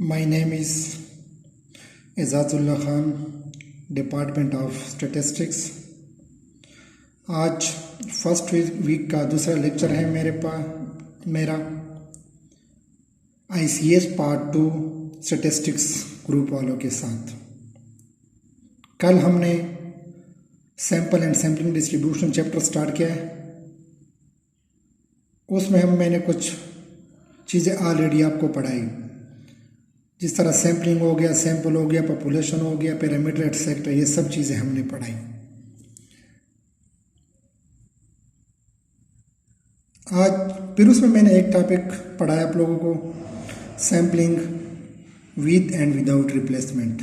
My name is Ejazullah Khan, department of statistics. आज first week का दूसरा लेक्चर है मेरा ICS पार्ट 2 स्टैटिस्टिक्स ग्रुप वालों के साथ। कल हमने sample and sampling distribution chapter start किया है। उसमें मैंने कुछ चीज़ें ऑलरेडी आपको पढ़ाई, जिस तरह सैम्पलिंग हो गया, सैंपल हो गया, पॉपुलेशन हो गया, पैरामीटर एटसेट्रा, ये सब चीज़ें हमने पढ़ाई। आज फिर उसमें मैंने एक टॉपिक पढ़ाया आप लोगों को, sampling with and without replacement.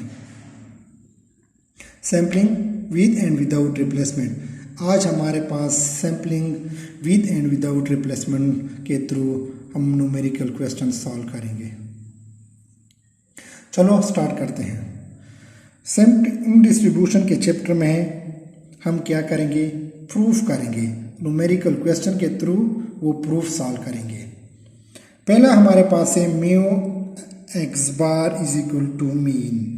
Sampling with and without replacement. आज हमारे पास sampling with and without replacement के थ्रू हम न्यूमेरिकल क्वेश्चन सॉल्व करेंगे। चलो स्टार्ट करते हैं। सैम्पलिंग डिस्ट्रीब्यूशन के चैप्टर में हम क्या करेंगे, प्रूफ करेंगे। न्यूमेरिकल क्वेश्चन के थ्रू वो प्रूफ सॉल्व करेंगे। पहला हमारे पास है mu x bar is equal to mean.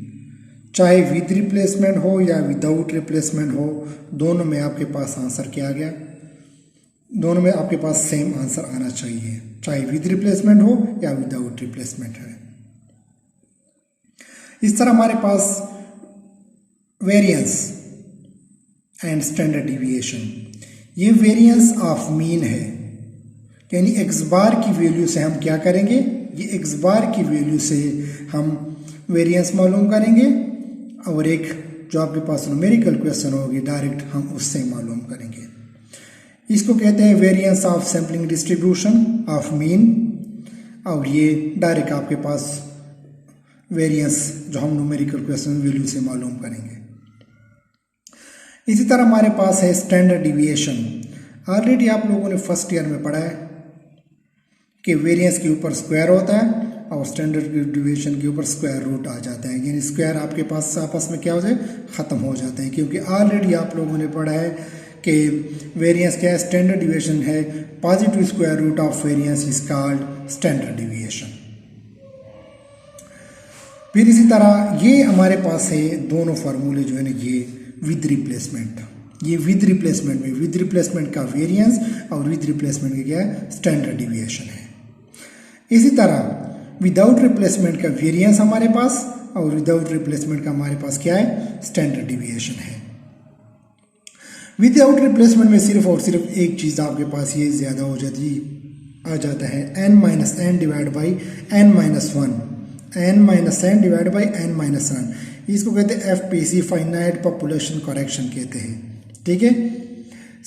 चाहे विद रिप्लेसमेंट हो या विदाउट रिप्लेसमेंट हो, दोनों में आपके पास आंसर क्या आ गया, दोनों में आपके पास सेम आंसर आना चाहिए, चाहे विद रिप्लेसमेंट हो या विदाउट रिप्लेसमेंट है। इस तरह हमारे पास वेरिएंस एंड स्टैंडर्ड डिविएशन, ये वेरिएंस ऑफ मीन है, यानी एक्स बार की वैल्यू से हम क्या करेंगे, ये एक्स बार की वैल्यू से हम वेरिएंस मालूम करेंगे, और एक जो आपके पास न्यूमेरिकल क्वेश्चन होगी डायरेक्ट हम उससे मालूम करेंगे। इसको कहते हैं variance of sampling distribution of mean, और ये डायरेक्ट आपके पास वेरिएंस जो हम न्यूमेरिकल क्वेश्चन वैल्यू से मालूम करेंगे। इसी तरह हमारे पास है स्टैंडर्ड डिविएशन। ऑलरेडी आप लोगों ने फर्स्ट ईयर में पढ़ा है कि वेरिएंस के ऊपर स्क्वायर होता है और स्टैंडर्ड डिविएशन के ऊपर स्क्वायर रूट आ जाता है, यानी स्क्वायर आपके पास आपस में क्या हो जाए, ख़त्म हो जाते हैं। क्योंकि ऑलरेडी आप लोगों ने पढ़ा है कि वेरिएंस क्या है, स्टैंडर्ड डिविएशन है, positive square root of variance is called standard deviation. फिर इसी तरह ये हमारे पास है दोनों फार्मूले जो है ना, ये विद रिप्लेसमेंट, ये विद रिप्लेसमेंट में विद रिप्लेसमेंट का वेरिएंस और विद रिप्लेसमेंट का क्या है, स्टैंडर्ड डिविएशन है। इसी तरह विदाउट रिप्लेसमेंट का वेरिएंस हमारे पास और विदाउट रिप्लेसमेंट का हमारे पास क्या है, स्टैंडर्ड डिविएशन है। विदाउट रिप्लेसमेंट में सिर्फ और सिर्फ एक चीज़ आपके पास ये ज़्यादा हो जाती आ जाता है, n-n divide by n-1, n-n divide by n-1। इसको कहते हैं FPC, फाइनाइट पॉपुलेशन करेक्शन कहते हैं, ठीक है।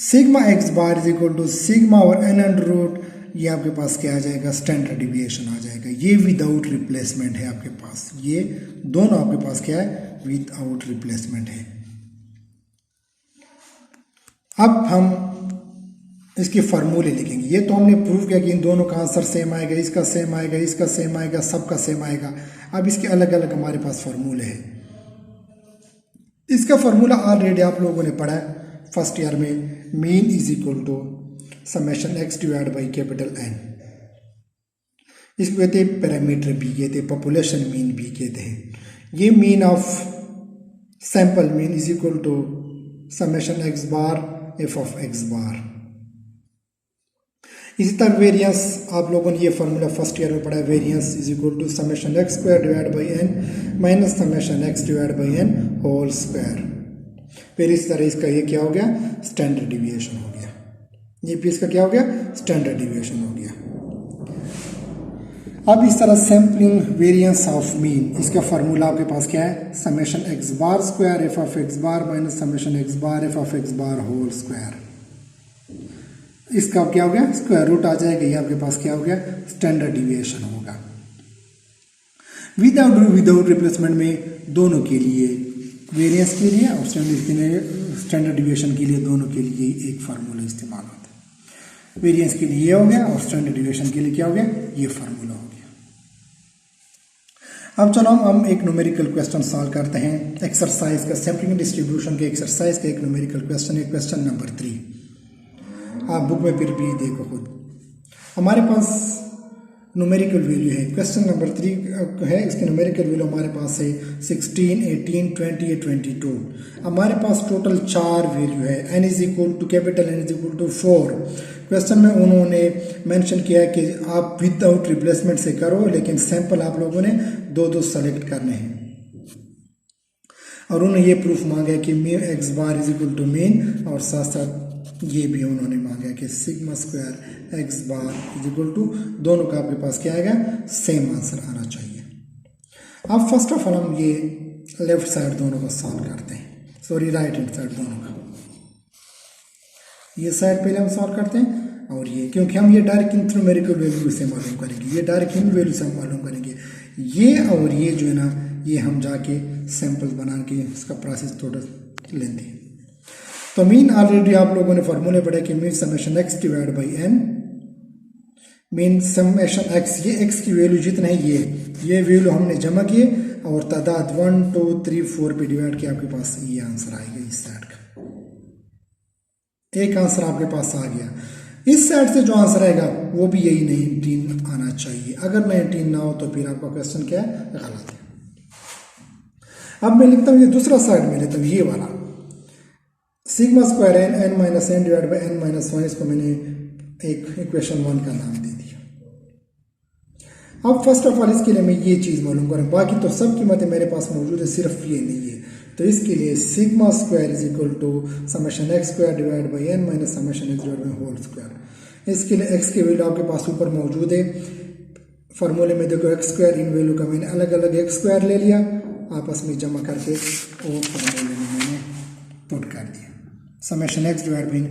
Sigma x bar is equal to sigma और n अंडर रूट, ये आपके पास क्या आ जाएगा, स्टैंडर्ड डिविएशन आ जाएगा। ये विदाउट रिप्लेसमेंट है आपके पास, ये दोनों आपके पास क्या है, विदाउट रिप्लेसमेंट है। अब हम इसके फार्मूले लिखेंगे। ये तो हमने प्रूव किया कि इन दोनों का आंसर सेम आएगा, इसका सेम आएगा, इसका सेम आएगा, सबका सेम आएगा। अब इसके अलग अलग हमारे पास फार्मूले हैं। इसका फार्मूला ऑलरेडी आप लोगों ने पढ़ा है फर्स्ट ईयर में, mean is equal to summation x divide by capital N। इसको कहते हैं पैरामीटर बी कहते हैं, पॉपुलेशन मीन बी कहते हैं। ये mean of sample mean is equal to summation x bar f of x bar. इसी तरह वेरिएंस आप लोगों ने ये फार्मूला फर्स्ट ईयर में पढ़ा है, variance is equal to summation x square divide by n minus summation x divide by n whole square. फिर इस तरह इसका ये क्या हो गया, स्टैंडर्ड डिविएशन हो गया। ये भी इसका क्या हो गया, स्टैंडर्ड डिविएशन हो गया। अब इस तरह सैम्पलिंग वेरिएंस ऑफ मीन, इसका फार्मूला आपके पास क्या है, summation x bar square f of x bar minus summation x bar f of x bar whole square. इसका क्या हो गया, स्क्वायर रूट आ जाएगा, ये आपके पास क्या हो गया, स्टैंडर्ड डिविएशन होगा। विदाउट रिप्लेसमेंट में दोनों के लिए, वेरिएंस के लिए और स्टैंडर्ड डिविएशन के लिए, दोनों के लिए एक फार्मूला इस्तेमाल होता है। वेरिएंस के लिए ये हो गया और स्टैंडर्ड डिविएशन के लिए क्या हो गया, ये फार्मूला हो गया। अब चलो हम एक न्यूमेरिकल क्वेश्चन सॉल्व करते हैं। एक्सरसाइज का, सैम्पलिंग डिस्ट्रीब्यूशन के एक्सरसाइज का एक न्यूमेरिकल क्वेश्चन है, क्वेश्चन नंबर 3। आप बुक में फिर भी देखो खुद। हमारे पास न्यूमेरिकल वैल्यू है। क्वेश्चन नंबर 3 है, इसके न्यूमेरिकल वैल्यू हमारे पास है 16, 18, 20 या 22। हमारे पास टोटल 4 वैल्यू है। n is equal to capital N is equal to 4। Question में उन्होंने मेंशन किया है कि आप विदाउट रिप्लेसमेंट से करो, लेकिन सैंपल आप लोगों ने दो सेलेक्ट करने हैं। और उन्होंने ये प्रूफ मांगा है कि mu x bar is equal to mean, और साथ साथ ये भी उन्होंने मांगा है कि sigma square x bar is equal to, दोनों का आपके पास क्या आएगा, सेम आंसर आना चाहिए। अब फर्स्ट ऑफ ऑल हम ये लेफ्ट साइड दोनों को सॉल्व करते हैं, सॉरी राइट हैंड साइड दोनों का। ये साइड पहले हम सॉल्व करते हैं, और ये क्योंकि हम ये डायरेक्ट न्यूमेरिकल वैल्यू से मालूम करेंगे, ये डायरेक्ट इन वैल्यू से हम मालूम करेंगे। ये और ये जो है ना, ये हम जाके सैंपल बना के इसका प्रोसेस थोड़ा लेंगे। तो मीन ऑलरेडी आप लोगों ने फॉर्मूले पढ़ा कि mean summation x divide by n, mean summation x, ये एक्स की वैल्यू जितना है ये वैल्यू हमने जमा किए और तादाद 1 2 3 4 पे डिवाइड किया, आपके पास ये आंसर आएगा। इस साइड का एक आंसर आपके पास आ गया। इस साइड से जो आंसर आएगा वो भी यही 19 आना चाहिए। अगर 19 ना हो तो फिर आपका क्वेश्चन क्या है, गलत है। अब मैं लिखता हूँ ये दूसरा साइड में लेता हूँ, ये वाला sigma square n n minus n divide by n minus 1, इसको मैंने एक इक्वेशन 1 का नाम दे दिया। अब फर्स्ट ऑफ ऑल इसके लिए मैं ये चीज़ मालूम करूँ, बाकी तो सब कीमतें मेरे पास मौजूद है, सिर्फ ये नहीं है। तो इसके लिए sigma square is equal to summation x square divide by n minus summation x divide by whole square. इसके लिए एक्स की वैल्यू आपके पास ऊपर मौजूद है, फार्मूले में देखो एक्स स्क्वायर, इन वैल्यू का मैंने अलग अलग एक्स स्क्वायर ले लिया, आपस में जमा करके और फार्मूले में मैंने पुट कर दिया। समेशन एक्स डिवाइड बाई,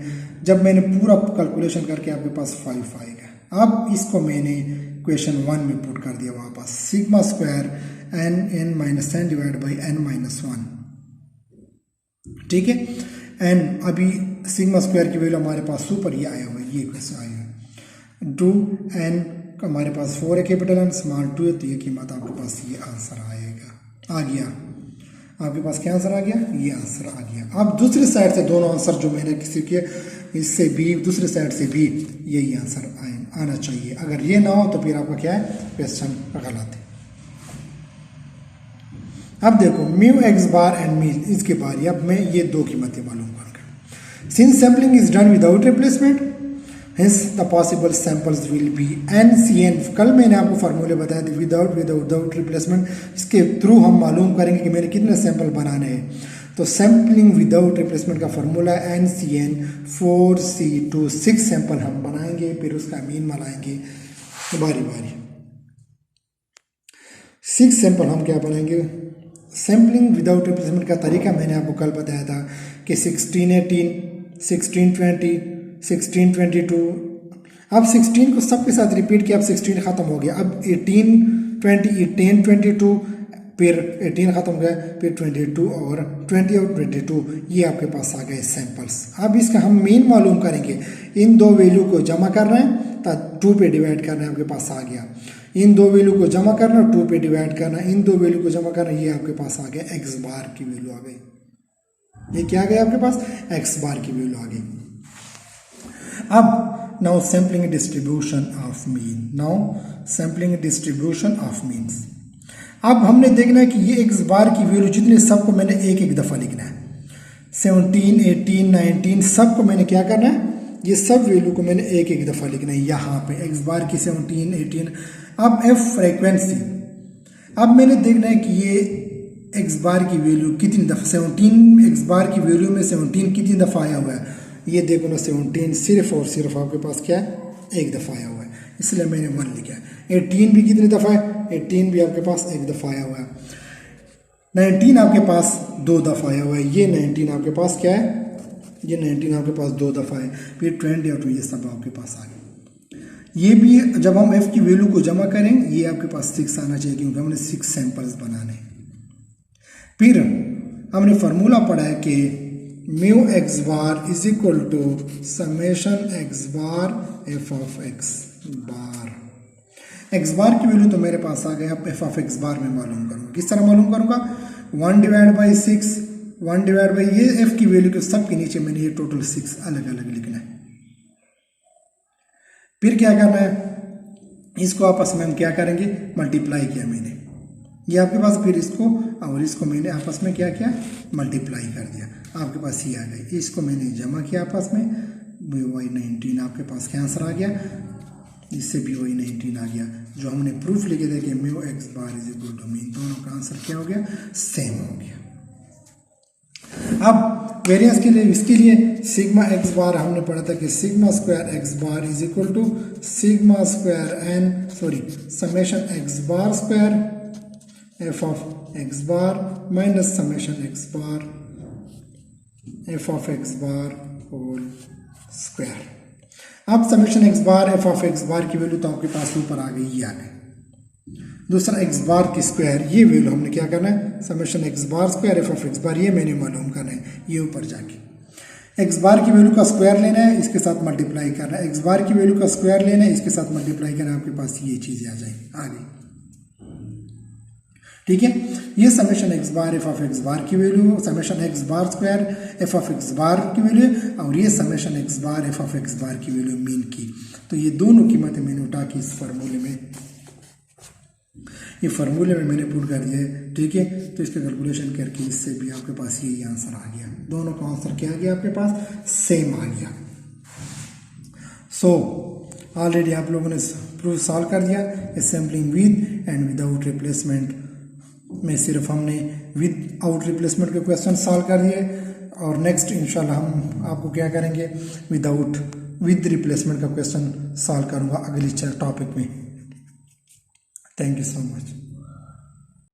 जब मैंने पूरा कैलकुलेशन करके आपके पास 5 आएगा। अब इसको मैंने क्वेश्चन 1 में पुट कर दिया वापस, sigma square n n minus n divide by n minus 1, ठीक है। एन अभी सिग्मा स्क्वायर की वैल्यू हमारे पास ऊपर ये आया हुआ है, ये क्वेश्चन आया है 2 एन हमारे पास 4 है, कैपिटल एन स्मॉल 2 है, तो ये कीमत आपके पास ये आंसर आएगा, आ गया। आपके पास क्या आंसर आ गया, ये आंसर आ गया। अब दूसरी साइड से दोनों आंसर जो मैंने किसी के इससे भी दूसरी साइड से भी यही आंसर आना चाहिए। अगर ये ना हो तो फिर आपका क्या है, क्वेश्चन गलत है। अब देखो mu x bar and mean, इसके बारे अब मैं ये दो कीमतें मालूम करूँगा। Since sampling is done without replacement, hence the possible samples will be NCN। कल मैंने आपको फार्मूले बताया थे विदाउट रिप्लेसमेंट, इसके थ्रू हम मालूम करेंगे कि मैंने कितने सैंपल बनाने हैं। तो सैम्पलिंग विदाउट रिप्लेसमेंट का फार्मूला NCN 4C2, 6 सैंपल हम बनाएंगे, फिर उसका मीन बनाएंगे बारी बारी। 6 सैंपल हम क्या बनाएंगे, सैम्पलिंग विदाउट रिप्लेसमेंट का तरीका मैंने आपको कल बताया था कि 1618, 1620, 1622। अब 16 को सबके साथ रिपीट किया, अब 16 खत्म हो गया, अब 18 20 22, फिर 18 खत्म हो गया, फिर 22 और 20 और 22, ये आपके पास आ गए सैंपल्स। अब इसका हम मीन मालूम करेंगे, इन दो वैल्यू को जमा कर रहे हैं तो 2 पे डिवाइड करना है, आपके पास आ गया। इन दो वैल्यू को जमा करना, 2 पे डिवाइड करना, इन दो वैल्यू को जमा करना, ये आपके पास आ गया एक्स बार की वैल्यू आ गई। ये क्या आ गया आपके पास, एक्स बार की वैल्यू आ गई। अब now sampling distribution of mean, now sampling distribution of means. अब हमने देखना है कि ये एक्स बार की वैल्यू जितने सबको मैंने एक एक दफ़ा लिखना है, 17 18 19 सबको मैंने क्या करना है, ये सब वैल्यू को मैंने एक एक दफ़ा लिखना है यहाँ पे एक्स बार की 17 18। अब एफ फ्रीक्वेंसी, अब मैंने देखना है कि ये एक्स बार की वैल्यू कितनी दफ़ा, 17 एक्स बार की वैल्यू में 17 कितनी दफ़ा आया हुआ है, ये देखो ना 17 सिर्फ और सिर्फ आपके पास क्या है, एक दफ़ा आया हुआ है, इसलिए मैंने 1 लिखा है। 18 भी कितनी दफ़ा है, 18 भी आपके पास एक दफ़ा आया हुआ है। 19 आपके पास 2 दफ़ा आया हुआ है, ये 19 आपके पास क्या है, ये 19 आपके पास 2 दफ़ा है, फिर 20 और 2 ये सब आपके पास आ गए। ये भी जब हम एफ की वैल्यू को जमा करें, ये आपके पास 6 आना चाहिए, क्योंकि हमने 6 सैंपल्स बनाने। फिर हमने फार्मूला पढ़ा है कि mu x bar is equal to summation x bar f of x bar. X bar की वैल्यू तो मेरे पास आ गया, अब एफ ऑफ एक्स बार में मालूम करूँगा। किस तरह मालूम करूँगा, 1 डिवाइड बाई 6, 1 डिवाइड बाई ये एफ की वैल्यू के सब के नीचे मैंने ये टोटल 6 अलग अलग लिखना है। फिर क्या करना है, इसको आपस में हम क्या करेंगे, मल्टीप्लाई किया मैंने, ये आपके पास, फिर इसको और इसको मैंने आपस में क्या किया, मल्टीप्लाई कर दिया, आपके पास ये आ गई। इसको मैंने जमा किया आपस में, वही 19 आपके पास क्या आंसर आ गया, इससे भी वही 19 आ गया। जो हमने प्रूफ लिखे थे कि mu x bar is equal to mean, दोनों का आंसर क्या हो गया, सेम हो गया। अब वेरिएंस के लिए, इसके लिए सिग्मा एक्स बार हमने पढ़ा था कि sigma square x bar is equal to sigma square n summation x bar square f of x bar minus summation x bar f of x bar whole square. अब summation x bar f of x bar की value तो आपके पास ऊपर आ गई, ये आ गई। दूसरा x bar की स्क्वायर, ये वैल्यू हमने क्या करना है, summation x bar square f of x bar, ये मैंने मालूम करना है, ये ऊपर जाके एक्स बार की वैल्यू का स्क्वायर लेना है, इसके साथ मल्टीप्लाई करना है, एक्स बार की वैल्यू का स्क्वायर लेना है, इसके साथ मल्टीप्लाई करना है, आपके पास ये चीजें आ जाएंगी, आ गई। ठीक है, ये summation x bar f of x bar की value, summation x bar square f of x bar की वैल्यू, और ये summation x bar f of x bar की वैल्यू मीन की। तो ये दोनों कीमतें मैंने उठा के इस फार्मूले में, ये फार्मूले में मैंने पुट कर दिया है। ठीक है, तो इसका कैलकुलेशन करके इससे भी आपके पास यही आंसर आ गया, दोनों का आंसर क्या आ गया आपके पास, सेम आ गया। सो ऑलरेडी आप लोगों ने प्रूफ सॉल्व कर दिया, assembling with and without replacement में सिर्फ हमने विद आउट रिप्लेसमेंट के क्वेश्चन सॉल्व कर दिए, और नेक्स्ट इंशाल्लाह हम आपको क्या करेंगे, विद रिप्लेसमेंट का क्वेश्चन सॉल्व करूंगा अगली टॉपिक में। Thank you so much.